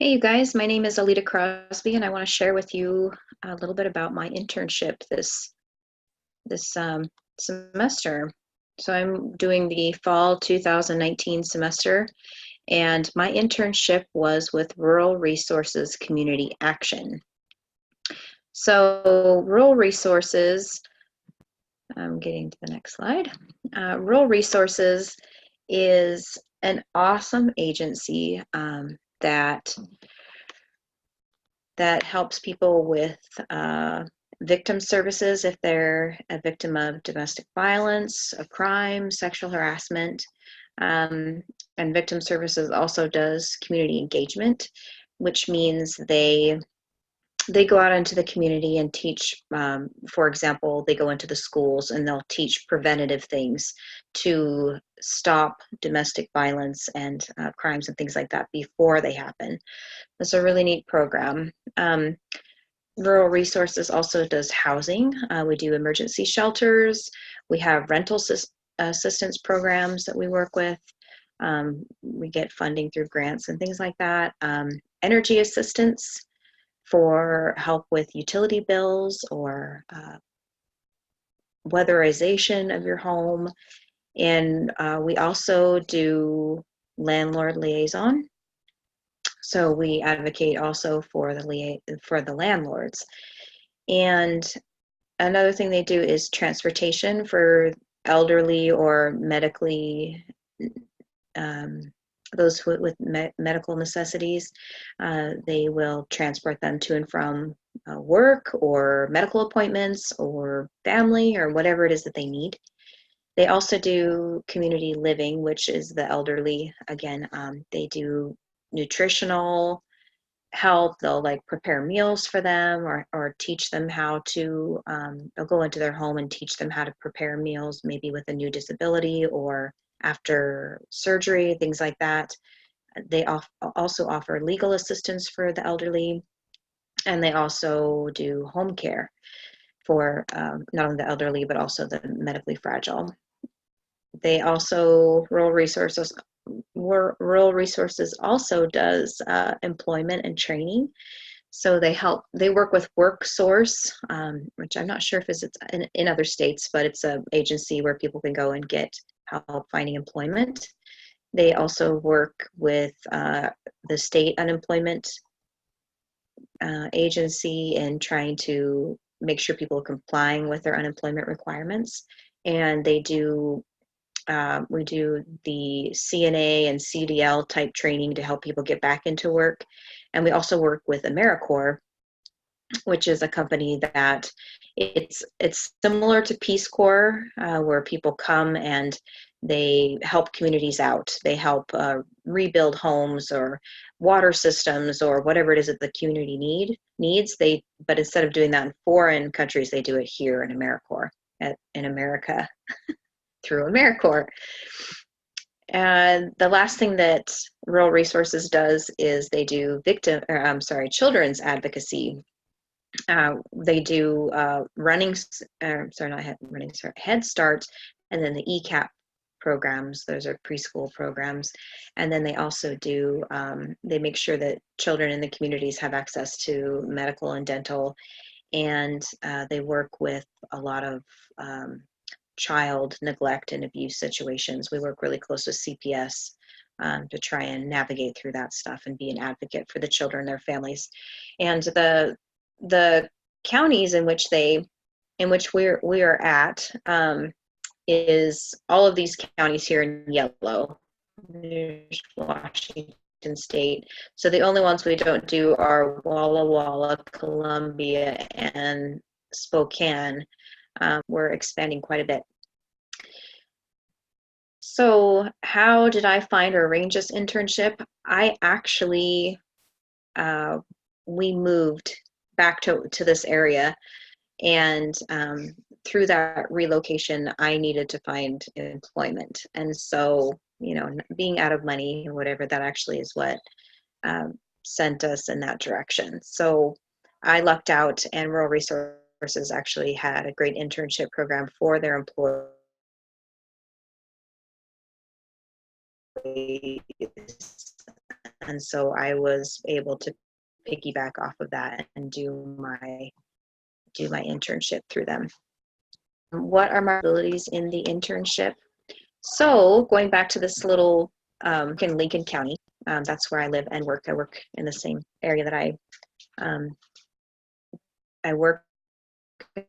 Hey, you guys, my name is Alita Crosby, and I want to share with you a little bit about my internship this semester. So I'm doing the fall 2019 semester, and my internship was with Rural Resources Community Action. So Rural Resources, I'm getting to the next slide. Rural Resources is an awesome agency that helps people with victim services if they're a victim of domestic violence, of crime, sexual harassment. And victim services also does community engagement, which means they go out into the community and teach, for example, they go into the schools and they'll teach preventative things to stop domestic violence and crimes and things like that before they happen. It's a really neat program. Rural Resources also does housing. We do emergency shelters. We have rental assistance programs that we work with. We get funding through grants and things like that. Energy assistance for help with utility bills or weatherization of your home. And we also do landlord liaison. So we advocate also for the landlords. And another thing they do is transportation for elderly or medically those with medical necessities. They will transport them to and from work or medical appointments or family or whatever it is that they need. They also do community living, which is the elderly. Again, they do nutritional help. They'll like prepare meals for them or teach them how to, they'll go into their home and teach them how to prepare meals, maybe with a new disability or after surgery, things like that. They also offer legal assistance for the elderly, and they also do home care for not only the elderly, but also the medically fragile. They also, Rural Resources also does employment and training. So they work with WorkSource, which I'm not sure if it's in other states, but it's an agency where people can go and get help finding employment. They also work with the state unemployment agency in trying to make sure people are complying with their unemployment requirements. And we do the CNA and CDL type training to help people get back into work. And we also work with AmeriCorps, which is a company that it's similar to Peace Corps, where people come and they help communities out. They help rebuild homes or water systems or whatever it is that the community needs. But instead of doing that in foreign countries, they do it here in AmeriCorps, in America, through AmeriCorps. And the last thing that Rural Resources does is they do children's advocacy. They do Head Start, and then the ECAP programs. Those are preschool programs. And then they also do, they make sure that children in the communities have access to medical and dental. And they work with a lot of child neglect and abuse situations. We work really close with CPS to try and navigate through that stuff and be an advocate for the children and their families. And the counties in which we are at is all of these counties here in yellow. There's Washington State. So the only ones we don't do are Walla Walla, Columbia, and Spokane. We're expanding quite a bit. So how did I find or arrange this internship? I actually, we moved back to this area, and through that relocation, I needed to find employment. And so, being out of money or whatever, that actually is what sent us in that direction. So I lucked out, and Rural Resources actually had a great internship program for their employees. And so I was able to piggyback off of that and do my internship through them. What are my abilities in the internship? So going back to this little in Lincoln County, that's where I live and work. I work in the same area that I work in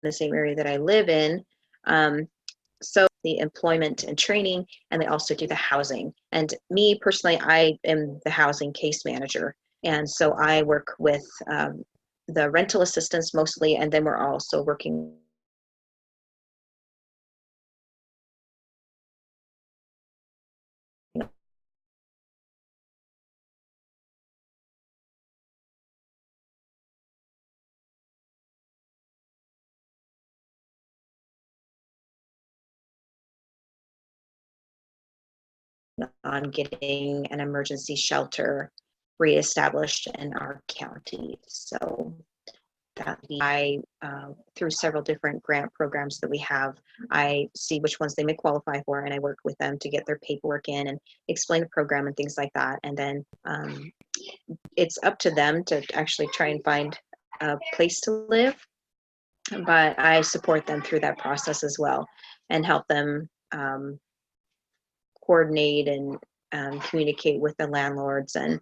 the same area that I live in. So the employment and training, and they also do the housing. And me personally, I am the housing case manager. And so I work with the rental assistance mostly, and then we're also working on getting an emergency shelter reestablished in our county. So that I, through several different grant programs that we have, I see which ones they may qualify for, and I work with them to get their paperwork in and explain the program and things like that. And then it's up to them to actually try and find a place to live, but I support them through that process as well and help them coordinate and communicate with the landlords, and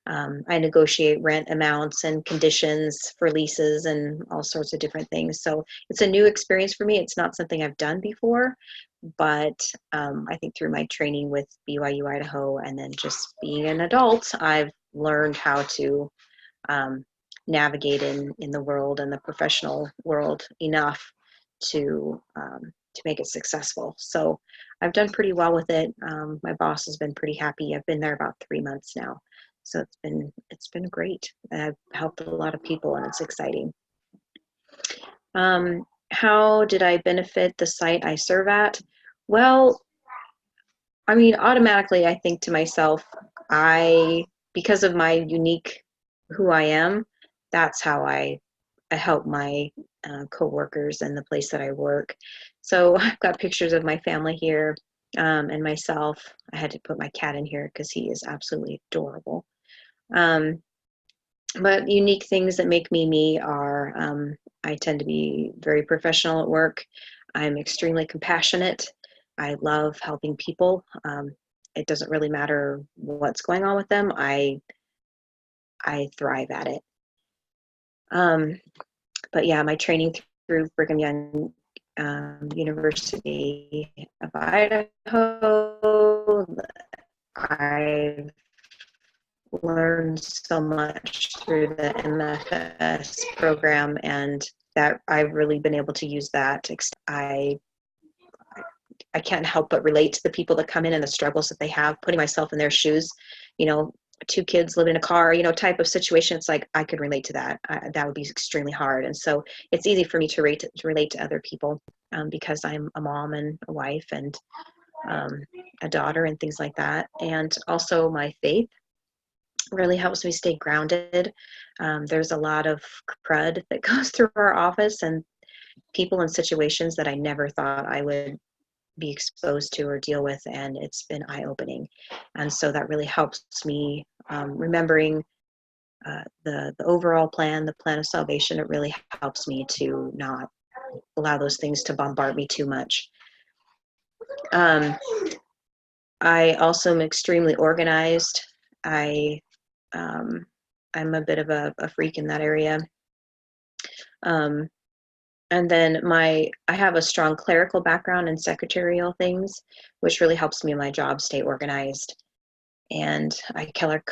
I negotiate rent amounts and conditions for leases and all sorts of different things. So it's a new experience for me. It's not something I've done before, but I think through my training with BYU Idaho and then just being an adult, I've learned how to navigate in the world and the professional world enough to make it successful. So I've done pretty well with it. My boss has been pretty happy. I've been there about 3 months now. So it's been great. I've helped a lot of people and it's exciting. How did I benefit the site I serve at? Well, I mean, automatically I think to myself, because of my unique who I am, that's how I help my coworkers and the place that I work. So I've got pictures of my family here and myself. I had to put my cat in here because he is absolutely adorable. But unique things that make me me are I tend to be very professional at work. I'm extremely compassionate. I love helping people. It doesn't really matter what's going on with them. I thrive at it. But yeah, my training through Brigham Young University of Idaho, I've learned so much through the MFS program, and that I've really been able to use that. I can't help but relate to the people that come in and the struggles that they have, putting myself in their shoes, you know, 2 kids live in a car, you know, type of situation. It's like I could relate to that. That would be extremely hard. And so it's easy for me to relate to other people because I'm a mom and a wife and a daughter and things like that. And also my faith really helps me stay grounded. There's a lot of crud that goes through our office and people in situations that I never thought I would be exposed to or deal with, and it's been eye-opening. And so that really helps me remembering the overall plan, the plan of salvation. It really helps me to not allow those things to bombard me too much. I also am extremely organized. I'm a bit of a freak in that area. And then I have a strong clerical background in secretarial things, which really helps me in my job stay organized. And I color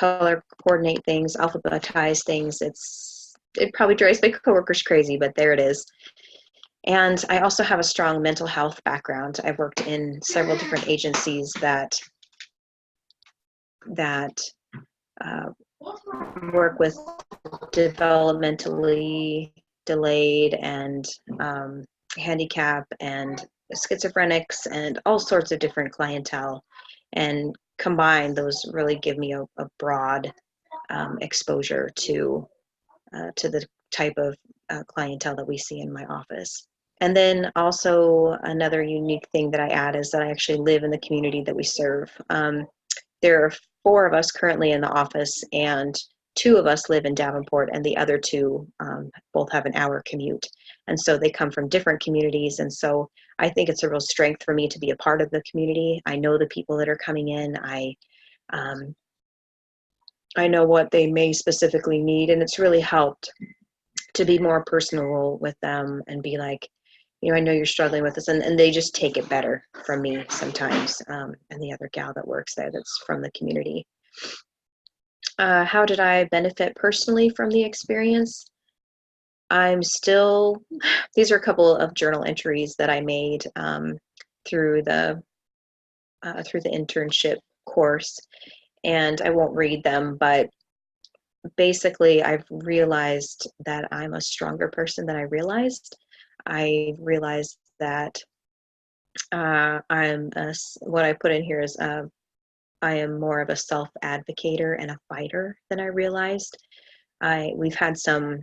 coordinate things, alphabetize things. It probably drives my coworkers crazy, but there it is. And I also have a strong mental health background. I've worked in several different agencies that work with developmentally delayed and handicap and schizophrenics and all sorts of different clientele, and combined those really give me a broad exposure to the type of clientele that we see in my office. And then also another unique thing that I add is that I actually live in the community that we serve. There are 4 of us currently in the office, and 2 of us live in Davenport, and the other 2 both have an hour commute. And so they come from different communities. And so I think it's a real strength for me to be a part of the community. I know the people that are coming in. Um, I know what they may specifically need, and it's really helped to be more personal with them and be like, I know you're struggling with this, and they just take it better from me sometimes, and the other gal that works there that's from the community. How did I benefit personally from the experience? These are a couple of journal entries that I made through the internship course, and I won't read them, but basically I've realized that I'm a stronger person than I realized. I realized that what I put in here is I am more of a self-advocator and a fighter than I realized. We've had some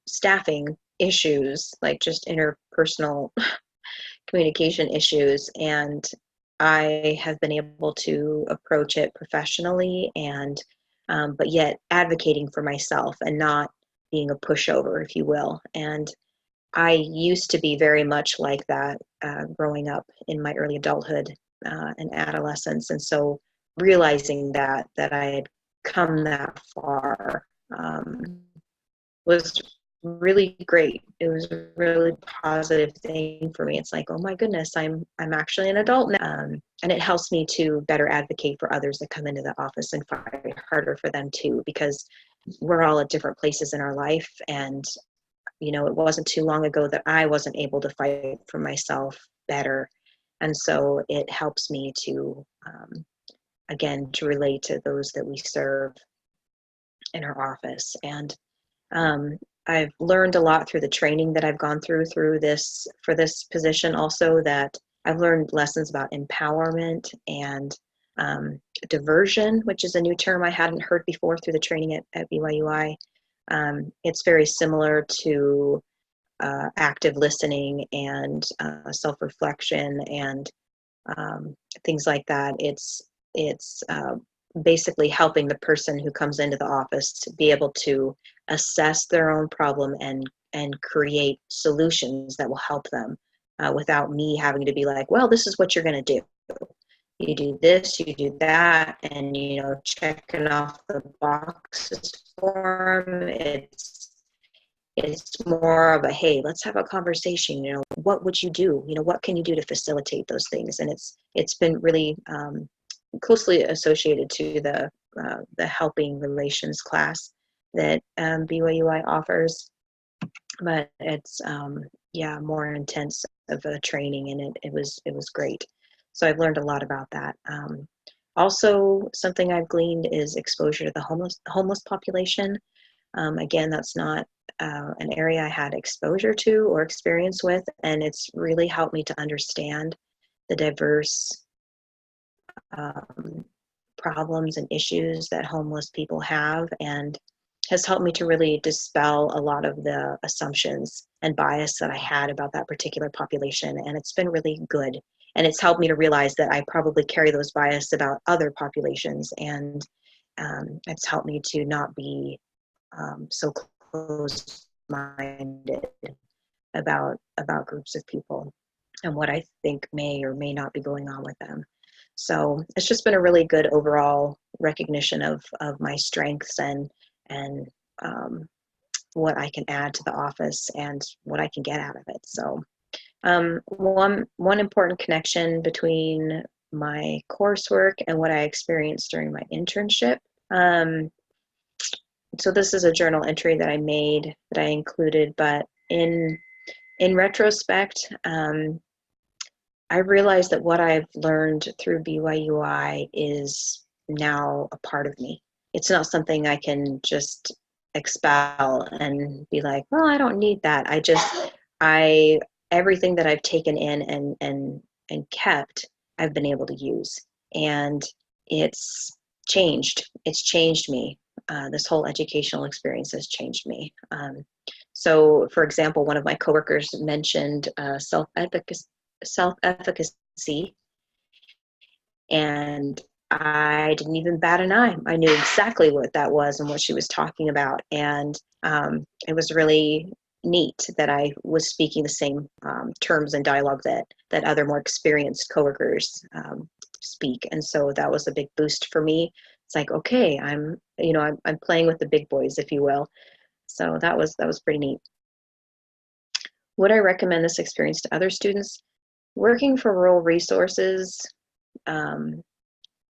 staffing issues, like just interpersonal communication issues, and I have been able to approach it professionally and but yet advocating for myself and not being a pushover, if you will. And I used to be very much like that growing up in my early adulthood and adolescence. And so realizing that I had come that far was really great. It was a really positive thing for me. It's like, oh my goodness, I'm actually an adult now. And it helps me to better advocate for others that come into the office and fight harder for them too, because we're all at different places in our life. And it wasn't too long ago that I wasn't able to fight for myself better. And so it helps me to, again, to relate to those that we serve in our office. And I've learned a lot through the training that I've gone through for this position also, that I've learned lessons about empowerment and diversion, which is a new term I hadn't heard before through the training at BYU-I. It's very similar to active listening and self-reflection and things like that. It's basically helping the person who comes into the office to be able to assess their own problem and create solutions that will help them without me having to be like, well, this is what you're going to do. You do this, you do that, and checking off the boxes for them. It's more of a, hey, let's have a conversation. What would you do? What can you do to facilitate those things? And it's been really closely associated to the helping relations class that BYU-I offers, but it's more intense of a training, and it was great. So I've learned a lot about that. Also, something I've gleaned is exposure to the homeless population. Again, that's not an area I had exposure to or experience with, and it's really helped me to understand the diverse problems and issues that homeless people have, and has helped me to really dispel a lot of the assumptions and bias that I had about that particular population. And it's been really good. And it's helped me to realize that I probably carry those bias about other populations. And it's helped me to not be so closed-minded about groups of people and what I think may or may not be going on with them. So it's just been a really good overall recognition of my strengths and what I can add to the office and what I can get out of it. So one important connection between my coursework and what I experienced during my internship. So this is a journal entry that I made that I included, but in retrospect, I realized that what I've learned through BYU-I is now a part of me. It's not something I can just expel and be like, well, I don't need that. Everything that I've taken in and kept, I've been able to use. And it's changed. It's changed me. This whole educational experience has changed me. So, for example, one of my coworkers mentioned self-efficacy, and I didn't even bat an eye. I knew exactly what that was and what she was talking about. And it was really neat that I was speaking the same terms and dialogue that other more experienced coworkers speak. And so that was a big boost for me. It's like, okay, I'm playing with the big boys, if you will. So that was pretty neat. Would I recommend this experience to other students? Working for rural resources,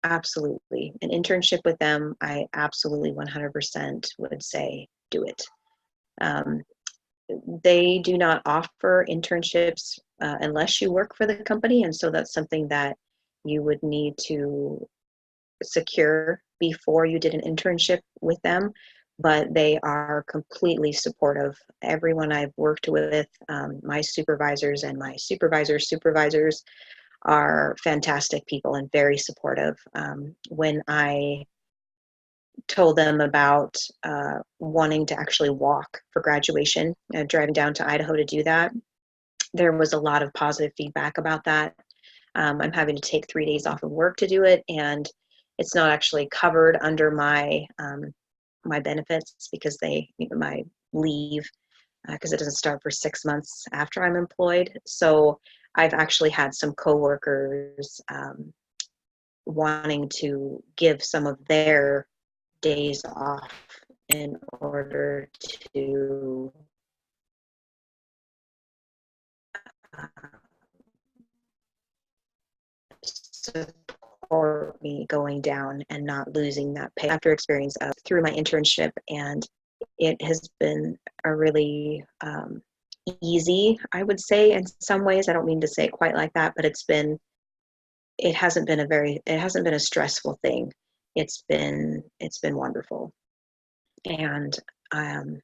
absolutely. An internship with them, I absolutely 100% would say do it. They do not offer internships unless you work for the company, and so that's something that you would need to secure before you did an internship with them. But they are completely supportive. Everyone I've worked with, my supervisors and my supervisors' supervisors, are fantastic people and very supportive. When I told them about wanting to actually walk for graduation, driving down to Idaho to do that, there was a lot of positive feedback about that. I'm having to take 3 days off of work to do it, and it's not actually covered under my my benefits because my leave, because it doesn't start for 6 months after I'm employed. So I've actually had some coworkers wanting to give some of their days off in order to support me going down and not losing that pay after experience through my internship. And it has been a really easy, I would say, in some ways. I don't mean to say it quite like that, but it hasn't been a stressful thing. It's been wonderful. And I'm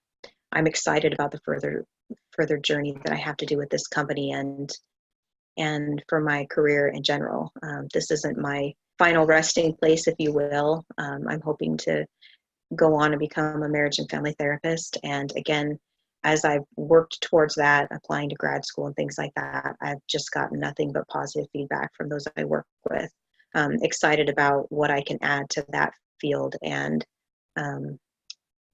excited about the further journey that I have to do with this company and for my career in general. This isn't my final resting place, if you will. I'm hoping to go on and become a marriage and family therapist. And again, as I've worked towards that, applying to grad school and things like that, I've just gotten nothing but positive feedback from those I work with. Excited about what I can add to that field and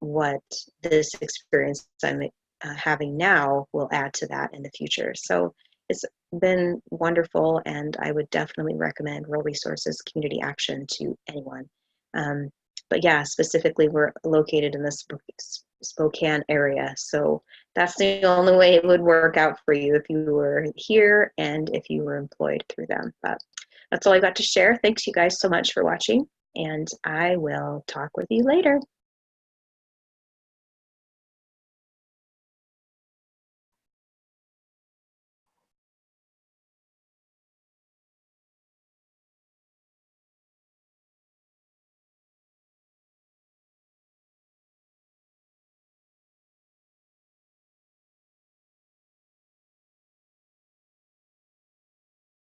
what this experience I'm having now will add to that in the future. So it's been wonderful, and I would definitely recommend Rural Resources Community Action to anyone. But yeah, specifically, we're located in the Spokane area, so that's the only way it would work out for you if you were here and if you were employed through them. But that's all I got to share. Thanks you guys so much for watching, and I will talk with you later.